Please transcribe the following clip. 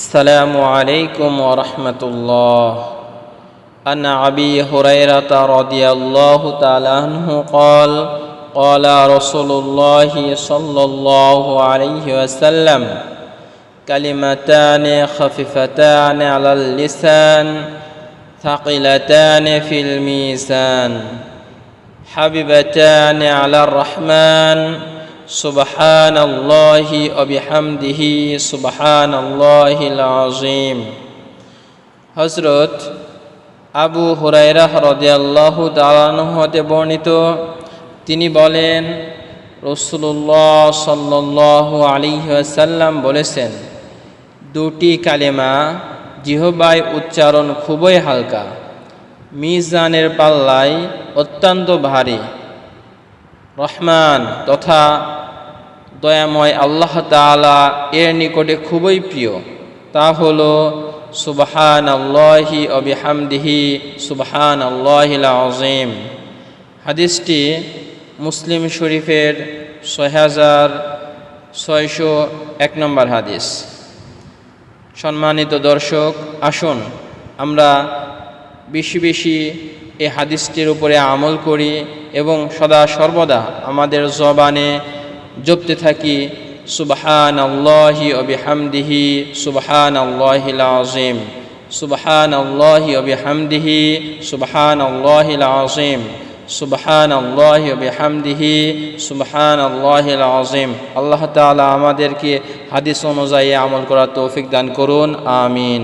السلام عليكم ورحمة الله. عن أبي هريرة رضي الله تعالى عنه قال قال رسول الله صلى الله عليه وسلم كلمتان خفيفتان على اللسان ثقيلتان في الميزان حبيبتان على الرحمن سبحان الله وبحمده سبحان الله العظيم. হযরত আবু হুরায়রা রাদিয়াল্লাহু তাআলা আনহু হতে বর্ণিত, তিনি বলেন, রাসূলুল্লাহ সাল্লাল্লাহু আলাইহি ওয়াসাল্লাম বলেছেন, দুটি কালেমা জিহ্বায় উচ্চারণ খুবই হালকা, মিজানের পাল্লায় অত্যন্ত ভারী। রহমান তথা দয়াময় আল্লাহ তাআলা এর নিকটে খুবই প্রিয়, তা হলো সুবহানাল্লাহি ওয়া বিহামদিহি সুবহানাল্লাহিল আযীম। হাদিসটি মুসলিম শরীফের 6601 নম্বর হাদিস। সম্মানিত দর্শক, আসুন আমরা বেশি বেশি এই হাদিসটির উপরে আমল করি এবং সদা সর্বদা আমাদের জবানে জপতে থাকি সুবহানাল্লাহি ওয়া বিহামদিহি সুবহানাল্লাহিল আযীম, সুবহানাল্লাহি ওয়া বিহামদিহি সুবহানাল্লাহিল আযীম, সুবহানাল্লাহি ওয়া বিহামদিহি সুবহানাল্লাহিল আযীম। আল্লাহ তাআলা আমাদেরকে হাদিস অনুযায়ী আমল করার তৌফিক দান করুন, আমিন।